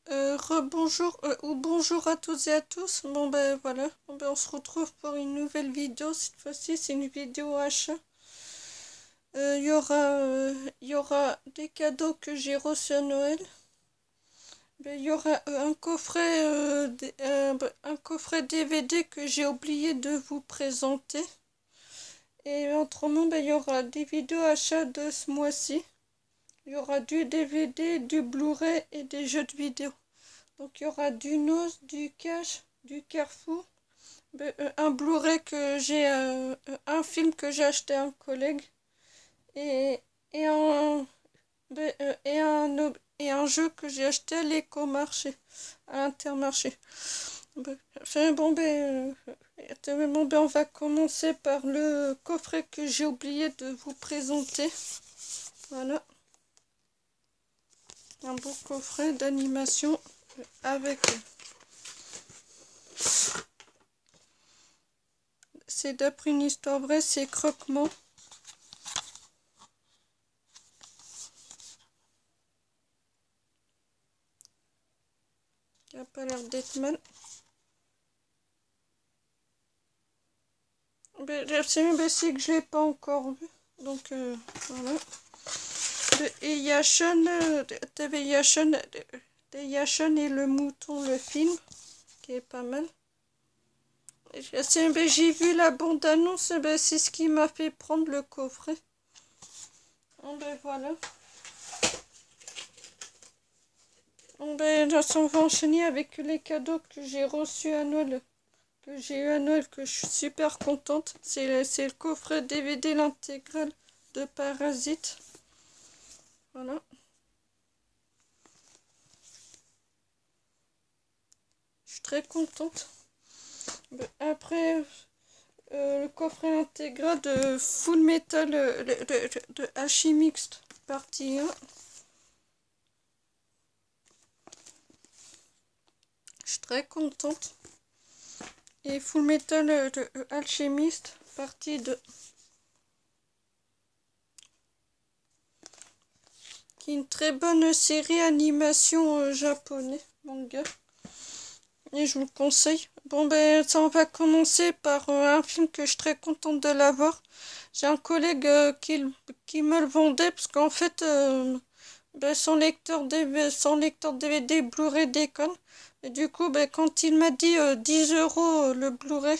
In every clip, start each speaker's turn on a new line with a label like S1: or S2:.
S1: Rebonjour ou bonjour à toutes et à tous. Bon ben voilà, bon, ben, on se retrouve pour une nouvelle vidéo. Cette fois-ci, c'est une vidéo achat. Il y aura des cadeaux que j'ai reçus à Noël. Ben, il y aura un coffret DVD que j'ai oublié de vous présenter. Et autrement, ben, il y aura des vidéos achats de ce mois-ci. Il y aura du DVD, du Blu-ray et des jeux de vidéo. Donc il y aura du Noz, du Cash, du Carrefour, un Blu-ray que j'ai, un film que j'ai acheté à un collègue et, et, un, et un jeu que j'ai acheté à l'écomarché, à l'Intermarché. On va commencer par le coffret que j'ai oublié de vous présenter. Voilà, un beau coffret d'animation avec... C'est d'après une histoire vraie, c'est Croque-Mort. Il n'a pas l'air d'être mal. C'est que je l'ai pas encore vu. Donc voilà. Et Yashin et le mouton, le film, qui est pas mal. J'ai vu la bande-annonce, c'est ce qui m'a fait prendre le coffret. Voilà. On va enchaîner avec les cadeaux que j'ai reçus à Noël. Que j'ai eu à Noël, que je suis super contente. C'est le coffret DVD, l'intégrale de Parasite. Voilà. Je suis très contente. Après, le coffret intégral de Full Metal de Alchemist partie 1. Je suis très contente. Et Full Metal de Alchemist partie 2. Qui est une très bonne série animation japonais, manga. Et je vous le conseille. Ça on va commencer par un film que je suis très contente de l'avoir. J'ai un collègue qui me le vendait parce qu'en fait son lecteur DVD Blu-ray déconne. Et du coup quand il m'a dit 10 € le Blu-ray,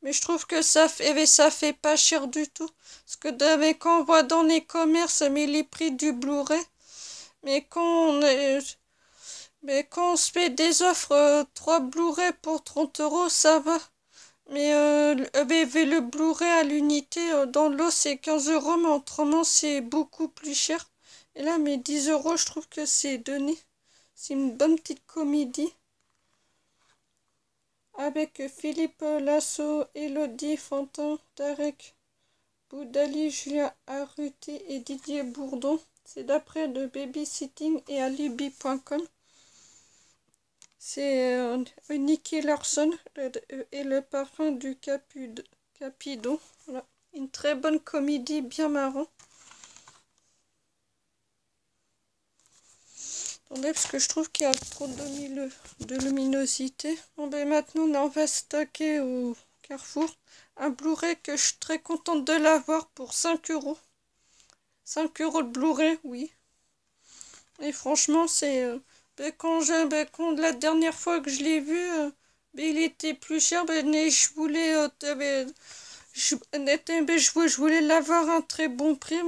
S1: mais je trouve que ça fait pas cher du tout. Parce que quand on voit dans les commerces les prix du Blu-ray, mais quand on se fait des offres 3 Blu-ray pour 30 € ça va. Mais le Blu-ray à l'unité dans l'eau c'est 15 €, mais autrement c'est beaucoup plus cher. Et là, mais 10 € je trouve que c'est donné. C'est une bonne petite comédie. Avec Philippe Lasso, Elodie Fantin, Tarek Boudali, Julien Arruti et Didier Bourdon. C'est d'après le babysitting et alibi.com. C'est Nicky Larson et le parfum du Capidon. Voilà. Une très bonne comédie, bien marrant. Attendez, parce que je trouve qu'il y a trop de luminosité. Maintenant, on va stacker au Carrefour. Un Blu-ray que je suis très contente de l'avoir pour 5 €. 5 € le Blu-ray, oui. Et franchement, c'est... quand la dernière fois que je l'ai vu, il était plus cher. Je voulais l'avoir à un très bon prix.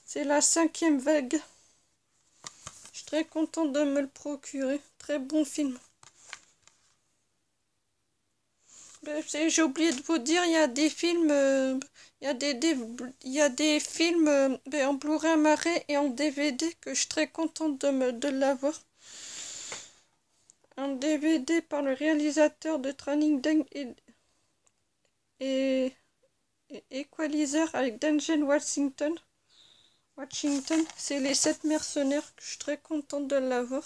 S1: C'est la 5e vague. Je suis très contente de me le procurer. Très bon film. J'ai oublié de vous dire, il y a des films, il y a des films en Blu-ray amarré et en DVD que je suis très contente de l'avoir. Un DVD par le réalisateur de Training Day et Equalizer avec Denzel Washington. C'est les 7 mercenaires que je suis très contente de l'avoir.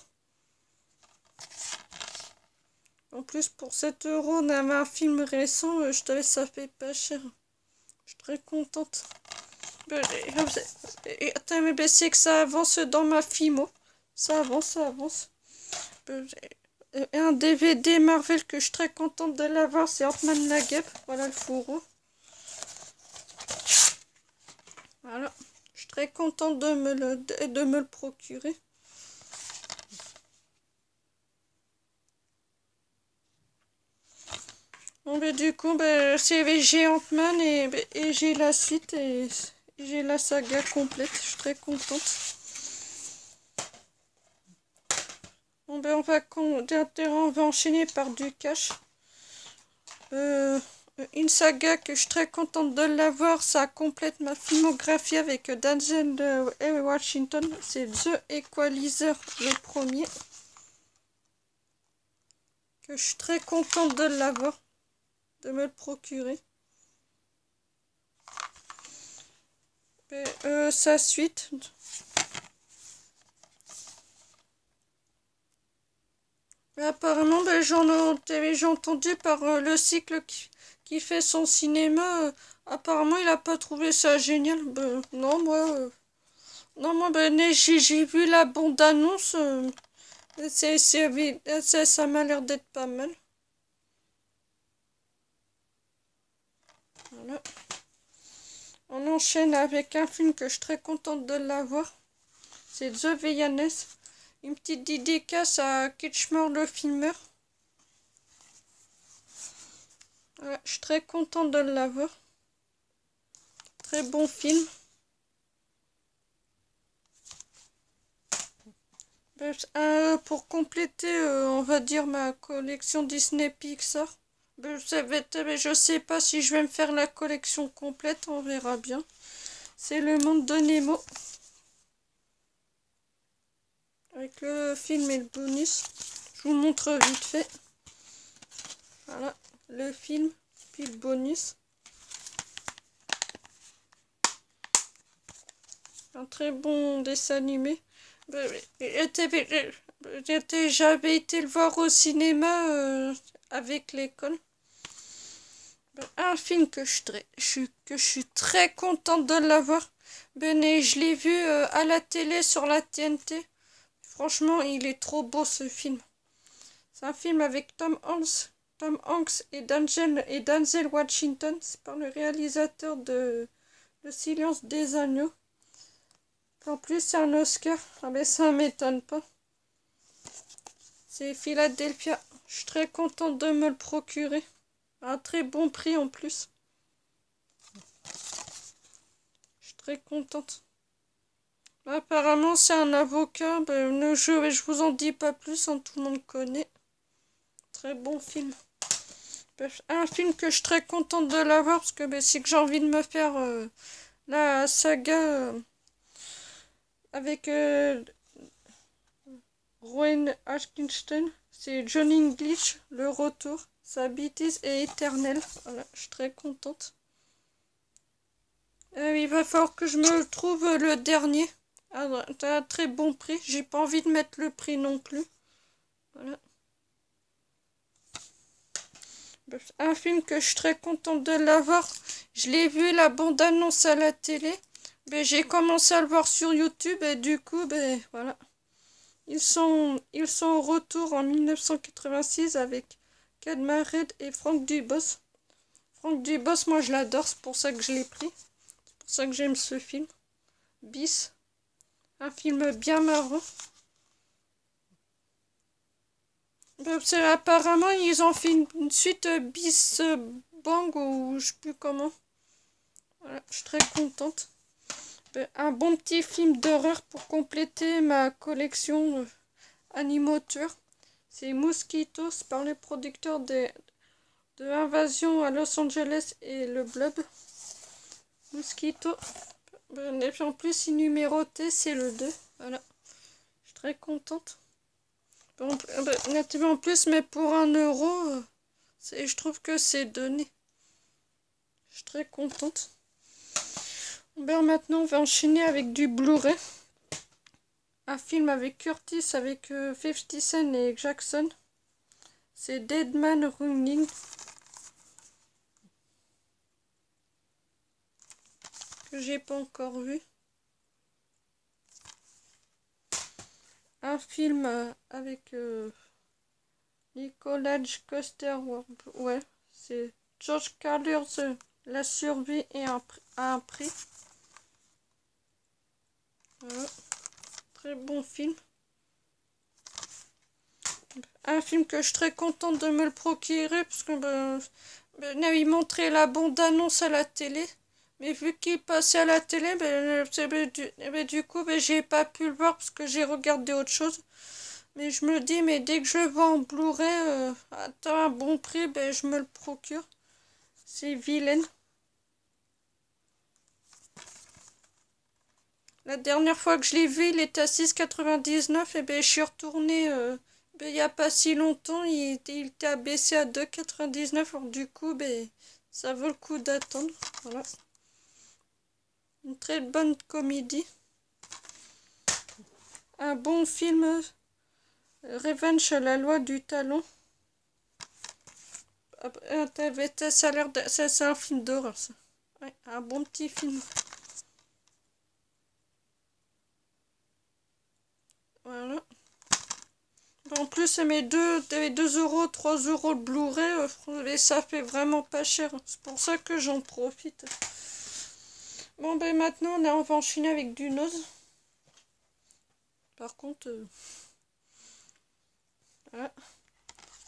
S1: En plus, pour 7 €, on avait un film récent, ça fait pas cher. Je suis très contente. C'est que ça avance dans ma Fimo. Ça avance. Un DVD Marvel que je suis très contente de l'avoir, c'est Ant-Man la guêpe. Voilà le fourreau. Voilà. Je suis très contente de me le procurer. Bon, ben, du coup, ben, j'ai Ant-Man et j'ai la suite et j'ai la saga complète. Je suis très contente. Bon, ben, on va enchaîner par du cash. Une saga que je suis très contente de l'avoir, ça complète ma filmographie avec Denzel Washington. C'est The Equalizer, le premier. Que je suis très contente de l'avoir, de me le procurer. Sa suite. Apparemment, ben, j'ai entendu par le cycle qui fait son cinéma. Apparemment, il a pas trouvé ça génial. Ben, non, moi, ben, j'ai vu la bande-annonce. Ça m'a l'air d'être pas mal. Voilà. On enchaîne avec un film que je suis très contente de l'avoir. C'est The Villainess. Une petite dédicace à Kitchmer le filmeur. Voilà, je suis très contente de l'avoir. Très bon film. Pour compléter, on va dire, ma collection Disney Pixar. Je sais pas si je vais me faire la collection complète, on verra bien. C'est Le Monde de Nemo. Avec le film et le bonus. Je vous montre vite fait. Voilà, le film, puis le bonus. Un très bon dessin animé. J'avais été le voir au cinéma avec l'école. Un film que je suis très contente de l'avoir. Et je l'ai vu à la télé sur la TNT. Franchement, il est trop beau ce film. C'est un film avec Tom Hanks et Denzel Washington. C'est par le réalisateur de Le Silence des Agneaux. En plus, c'est un Oscar. Ah mais ça m'étonne pas. C'est Philadelphia. Je suis très contente de me le procurer. À un très bon prix en plus. Je suis très contente. Apparemment, c'est un avocat. Je vous en dis pas plus, hein, tout le monde connaît. Très bon film. Un film que je suis très contente de l'avoir parce que c'est que j'ai envie de me faire la saga avec Rowan Atkinson. C'est Johnny English, le retour. Sa bêtise est éternelle. Voilà, je suis très contente. Il va falloir que je me trouve le dernier. À un très bon prix. J'ai pas envie de mettre le prix non plus. Voilà. Un film que je suis très contente de l'avoir. Je l'ai vu la bande-annonce à la télé. J'ai commencé à le voir sur YouTube et du coup, voilà. Ils sont au retour en 1986 avec Kad Mared et Franck Dubos. Franck Dubos, moi je l'adore, c'est pour ça que je l'ai pris. C'est pour ça que j'aime ce film. Bis. Un film bien marrant. Apparemment, ils ont fait une suite bis bang ou je sais plus comment. Voilà, je suis très contente. Un bon petit film d'horreur pour compléter ma collection animateur. C'est Mosquitos par les producteurs de Invasion à Los Angeles et le Blob. Mosquito. Et puis en plus, il numéroté, c'est le 2. Voilà. Je suis très contente. En plus, mais pour 1 €, je trouve que c'est donné. Je suis très contente. Maintenant, on va enchaîner avec du Blu-ray. Un film avec Curtis, avec 50 Cent et Jackson. C'est Dead Man Running. Que j'ai pas encore vu. un film avec Nicolas Coster. Ouais, c'est George Carlers, La survie et un prix. Voilà. Très bon film. Un film que je suis très contente de me le procurer parce que il montrait la bande-annonce à la télé. Mais vu qu'il passait à la télé, du coup, j'ai pas pu le voir parce que j'ai regardé autre chose. Mais je me dis, mais dès que je le vois en Blu-ray, à un bon prix, je me le procure. C'est Vilaine. La dernière fois que je l'ai vu, il était à 6,99 et je suis retournée il n'y a pas si longtemps, il était abaissé à 2,99. Alors du coup, ça vaut le coup d'attendre. Voilà. Une très bonne comédie. Un bon film, Revenge, la loi du talon. Ça a l'air c'est un film d'horreur, ça. Ouais, un bon petit film. Voilà. En plus, ça met 2 euros, 3 euros de Blu-ray, et ça fait vraiment pas cher. C'est pour ça que j'en profite. Bon, maintenant, on va enchaîner avec du Nose. Par contre, voilà.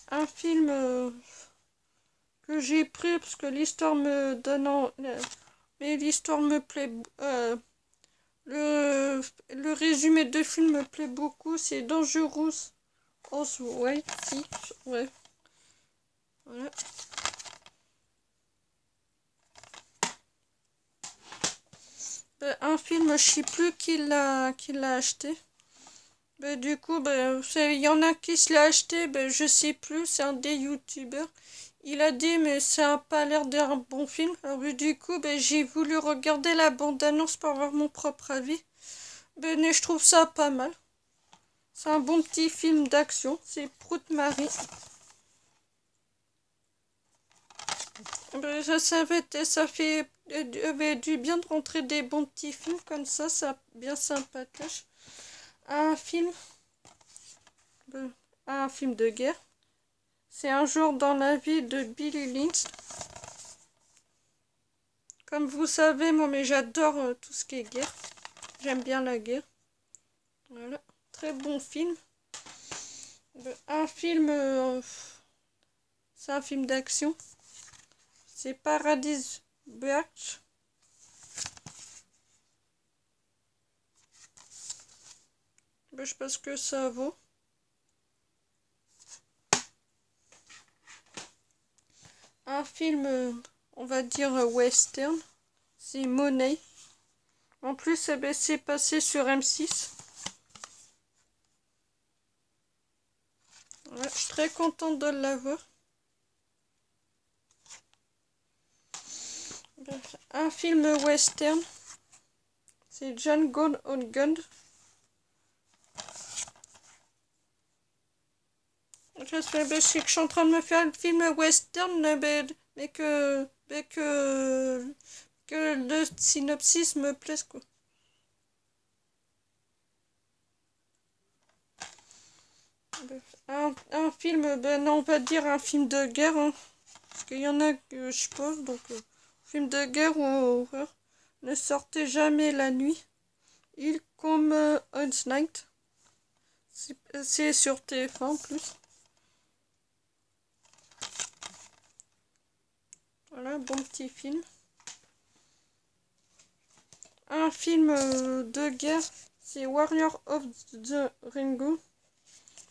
S1: Un film que j'ai pris parce que l'histoire me donne mais l'histoire me plaît. Le résumé de film me plaît beaucoup. C'est Dangerous White. Ouais. Voilà. Un film, je sais plus qui l'a acheté. Du coup, il y en a qui se l'a acheté, je sais plus, c'est un des youtubeurs. Il a dit, mais ça a pas l'air d'un bon film. Alors, du coup, j'ai voulu regarder la bande-annonce pour avoir mon propre avis. Mais je trouve ça pas mal. C'est un bon petit film d'action. C'est Prout Marie. Ça fait du bien de rentrer des bons petits films comme ça bien sympatoche. Un film, un film de guerre. C'est un jour dans la vie de Billy Lynch. Comme vous savez, moi, mais j'adore tout ce qui est guerre. J'aime bien la guerre. Voilà, très bon film. Un film, c'est un film d'action. C'est Paradise Beach. Je sais pas ce que ça vaut. Un film, on va dire western. C'est Money. En plus, c'est passé sur M6. Ouais, je suis très contente de l'avoir. Un film western. C'est John Gone on Gun. Je sais que je suis en train de me faire le film western, mais que le synopsis me plaise, quoi. Un film, non, on va dire un film de guerre, hein, parce qu'il y en a que je pose, donc film de guerre ou horreur. Ne sortez jamais la nuit. Il comme un night. C'est sur TF1 en plus. Voilà, bon petit film. Un film de guerre, c'est Warrior of the Ringo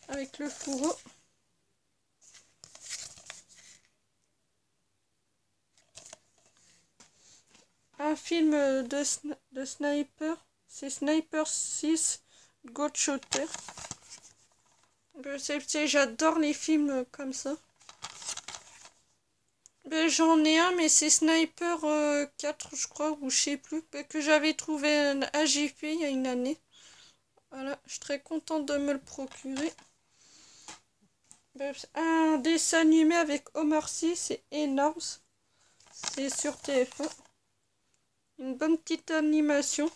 S1: avec le fourreau. Un film de sniper, c'est Sniper 6 Ghost Shooter. J'adore les films comme ça. J'en ai un, mais c'est Sniper 4, je crois, ou je sais plus, que j'avais trouvé à JP il y a une année. Voilà, je suis très contente de me le procurer. Un dessin animé avec Omar Sy, c'est énorme. C'est sur TF1. Une bonne petite animation.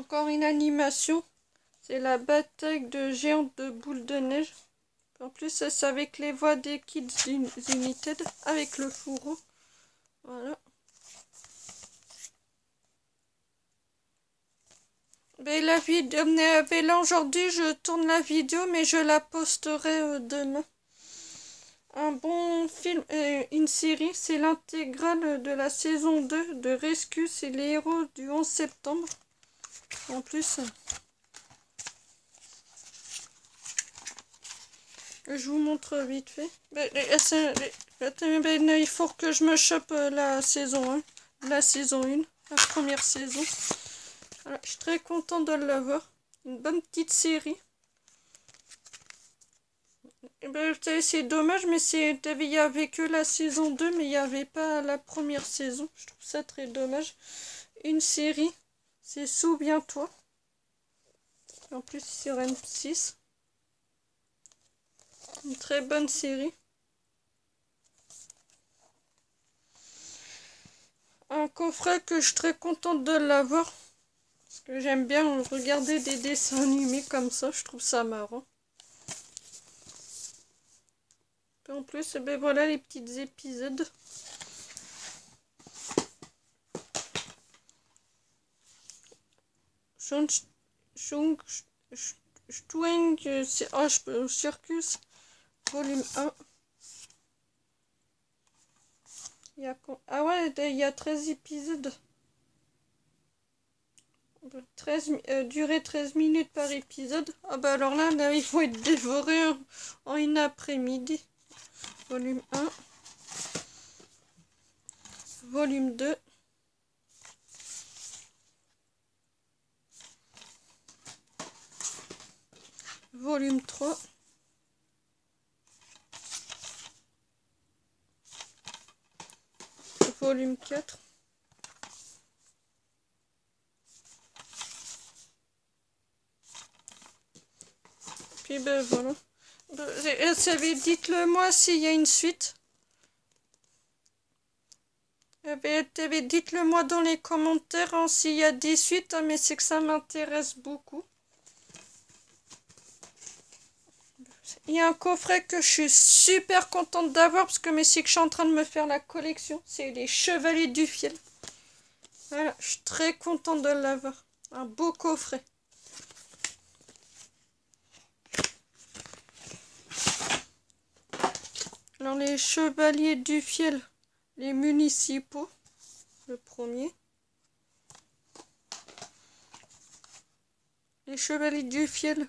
S1: Encore une animation. C'est la bataille de géants de boules de neige. En plus, c'est avec les voix des Kids United, avec le fourreau. Voilà. Mais la vidéo, mais là aujourd'hui, je tourne la vidéo, mais je la posterai demain. Un bon film, une série, c'est l'intégrale de la saison 2 de Rescue, c'est les héros du 11 septembre. En plus, je vous montre vite fait. Il faut que je me chope la saison 1, la saison 1, la première saison. Voilà, je suis très contente de l'avoir. Une bonne petite série. C'est dommage, mais il n'y avait que la saison 2, mais il n'y avait pas la première saison. Je trouve ça très dommage. Une série, c'est Souviens-toi. En plus, sur M6. Une très bonne série. Un coffret que je suis très contente de l'avoir. Parce que j'aime bien regarder des dessins animés comme ça. Je trouve ça marrant. Et en plus, ben voilà les petits épisodes. Circus, volume 1. Ah ouais, il y a 13 épisodes. 13, 13 minutes par épisode. Ah bah alors là il faut être dévoré en une après-midi. Volume 1. Volume 2. Volume 3. Volume 4. Puis ben voilà. Dites-le moi s'il y a une suite. Dites-le moi dans les commentaires hein, s'il y a des suites, hein, mais c'est que ça m'intéresse beaucoup. Il y a un coffret que je suis super contente d'avoir parce que c'est que je suis en train de me faire la collection. C'est les Chevaliers du Fiel. Voilà, je suis très contente de l'avoir. Un beau coffret. Alors les Chevaliers du Fiel, les municipaux, le premier. Les Chevaliers du Fiel,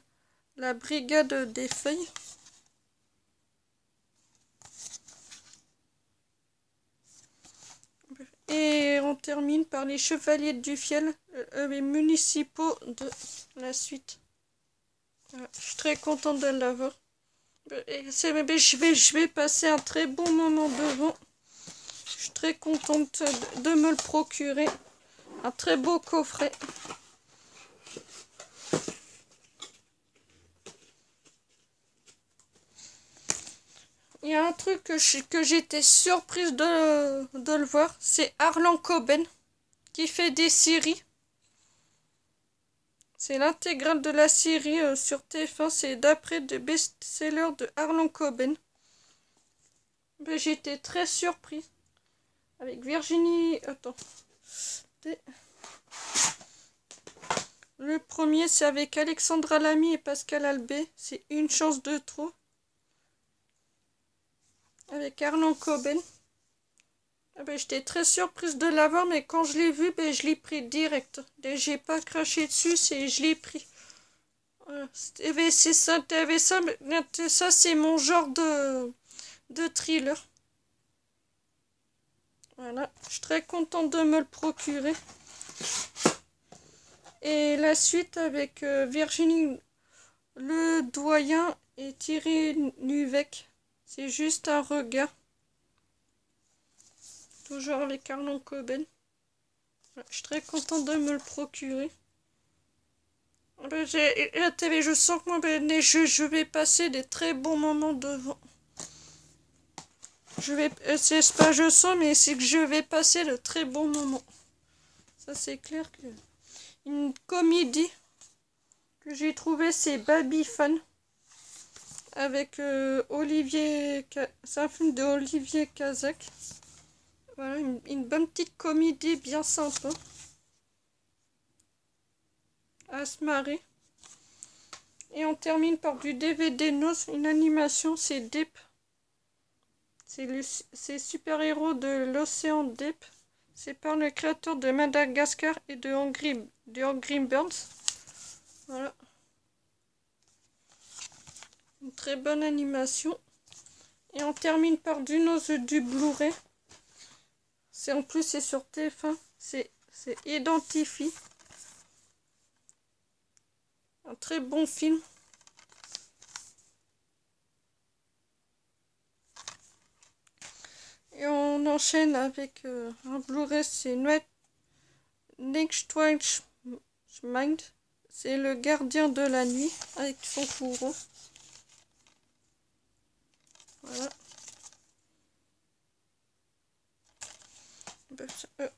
S1: la Brigade des Feuilles. Et on termine par les Chevaliers du Fiel, les municipaux de la suite. Voilà, je suis très contente de l'avoir. Je vais passer un très bon moment devant. Je suis très contente de me le procurer. Un très beau coffret. Il y a un truc que j'étais surprise de le voir. C'est Harlan Coben qui fait des séries. C'est l'intégrale de la série sur TF1. C'est d'après des best-sellers de Harlan Coben. Ben, j'étais très surprise. Avec Virginie... Attends. Le premier, c'est avec Alexandra Lamy et Pascal Albé. C'est Une chance de trop. Avec Harlan Coben. Ah ben, j'étais très surprise de l'avoir, mais quand je l'ai vu, ben, je l'ai pris direct. J'ai pas craché dessus, je l'ai pris. Voilà. C'est ça, c'est mon genre de thriller. Voilà, je suis très contente de me le procurer. Et la suite avec Virginie Ledoyen et Thierry Nuvec. C'est juste un regard. Toujours avec Harlan Coben. Je suis très contente de me le procurer. La télé, je sens que moi, je vais passer des très bons moments devant. C'est pas je sens, mais c'est que je vais passer de très bons moments. Ça, c'est clair que une comédie que j'ai trouvée, c'est Baby Fun. Avec Olivier... C'est un film de Olivier Kazak. Voilà, une bonne petite comédie bien sympa. À se marrer. Et on termine par du DVD Nose, une animation, c'est Deep. C'est super-héros de l'océan Deep. C'est par le créateur de Madagascar et de Angry Birds. Voilà. Une très bonne animation. Et on termine par du Nose du Blu-ray. En plus c'est sur TF1. C'est Identify. Un très bon film. Et on enchaîne avec un Blu-ray, c'est Next Mind. C'est le gardien de la nuit avec son fourreau. Voilà.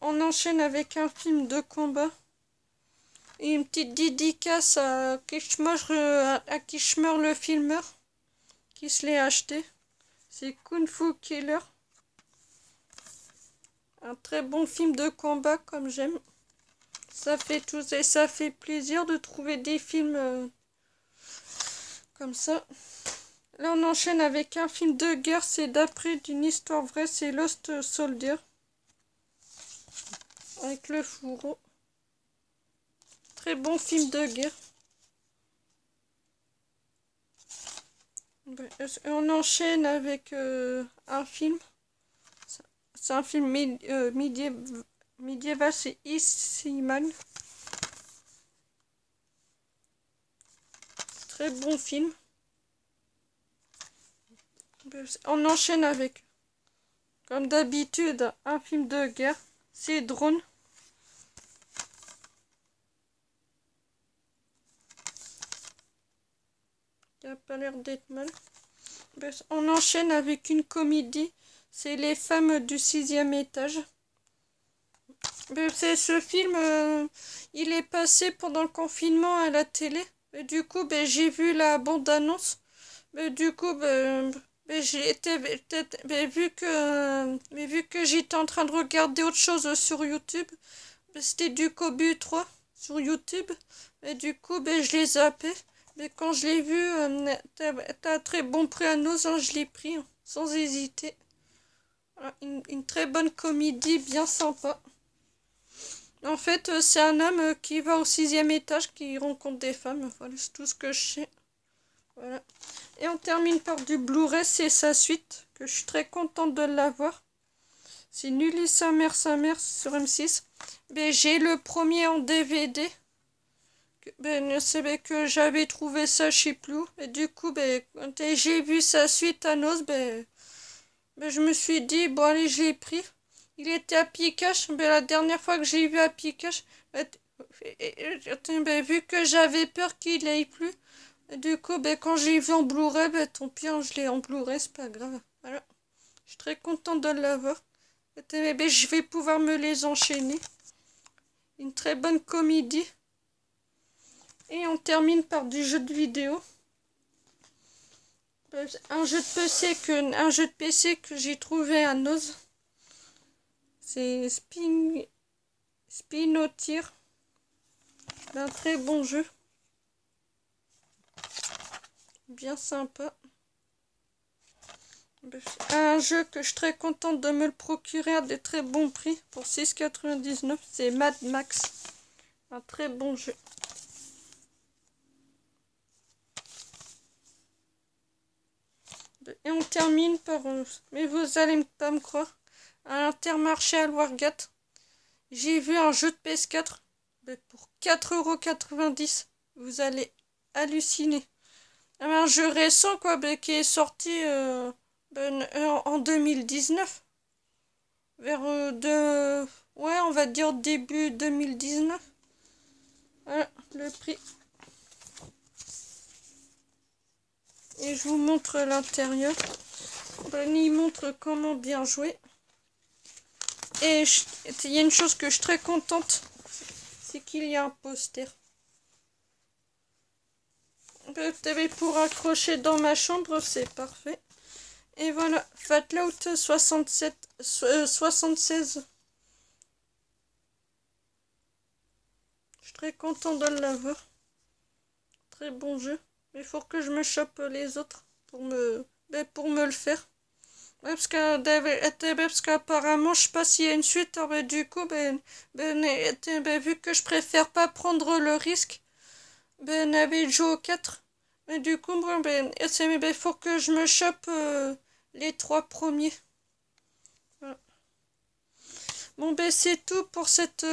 S1: On enchaîne avec un film de combat. Et une petite dédicace à Kishmer le filmeur qui se l'est acheté. C'est Kung Fu Killer. Un très bon film de combat comme j'aime. Ça fait plaisir de trouver des films comme ça. Là on enchaîne avec un film de guerre. C'est d'après d'une histoire vraie. C'est Lost Soldier. Avec le fourreau. Très bon film de guerre. On enchaîne avec un film. C'est un film médiéval, c'est Issiman. Très bon film. On enchaîne avec, comme d'habitude, un film de guerre. C'est Drone. Il n'a pas l'air d'être mal. On enchaîne avec une comédie. C'est Les femmes du 6e étage. C'est ce film, il est passé pendant le confinement à la télé. Et du coup, j'ai vu la bande-annonce. Du coup, vu que j'étais en train de regarder autre chose sur YouTube, c'était du Kobu 3 sur YouTube. Et du coup, je l'ai zappé. Mais quand je l'ai vu, t'as un très bon prix à Nose, hein, je l'ai pris, hein, sans hésiter. Voilà, une très bonne comédie, bien sympa. En fait, c'est un homme qui va au 6e étage, qui rencontre des femmes. Voilà, c'est tout ce que je sais. Voilà. Et on termine par du Blu-ray, c'est sa suite, que je suis très contente de l'avoir. C'est Nully sa mère sur M6. J'ai le premier en DVD. C'est que j'avais trouvé ça chez Plou. Et du coup, quand j'ai vu sa suite à Nose, je me suis dit, bon allez, je l'ai pris. Il était à Pikache. La dernière fois que j'ai vu à Pikache, vu que j'avais peur qu'il aille plus. Et du coup, quand j'ai vu en Blu-ray, tant pis, hein, je l'ai en Blu-ray, c'est pas grave. Voilà. Je suis très contente de l'avoir. Je vais pouvoir me les enchaîner. Une très bonne comédie. Et on termine par du jeu de vidéo. Un jeu de PC que j'ai trouvé à Nose. C'est Spinotier. Un très bon jeu. Bien sympa. Un jeu que je suis très contente de me le procurer à des très bons prix. Pour 6,99 €. C'est Mad Max. Un très bon jeu. Et on termine par... mais vous allez pas me croire. À Intermarché à Loiregat, j'ai vu un jeu de PS4 pour 4,90 €. Vous allez halluciner. Un jeu récent qui est sorti en 2019. Vers ouais, on va dire début 2019. Voilà le prix. Et je vous montre l'intérieur. Il montre comment bien jouer. Et il y a une chose que je suis très contente, c'est qu'il y a un poster. Pour accrocher dans ma chambre, c'est parfait. Et voilà, Fallout 76. Je suis très content de l'avoir. Très bon jeu. Mais il faut que je me chope les autres pour me le faire. Ouais, parce qu'apparemment, je sais pas s'il y a une suite, du coup, vu que je préfère pas prendre le risque, avait joué au 4. Mais du coup, faut que je me chope les 3 premiers. Voilà. Bon, c'est tout pour cette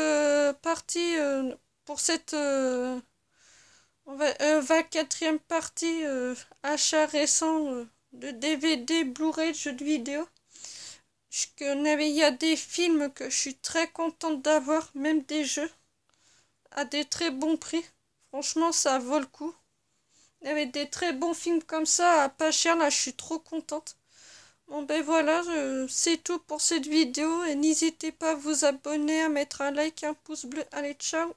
S1: partie, pour cette 24e partie achat récent de DVD, Blu-ray, jeux de vidéo. Il y a des films que je suis très contente d'avoir, même des jeux, à des très bons prix. Franchement, ça vaut le coup. Il y avait des très bons films comme ça, à pas cher, là, je suis trop contente. Bon, voilà, c'est tout pour cette vidéo, et n'hésitez pas à vous abonner, à mettre un like, un pouce bleu. Allez, ciao!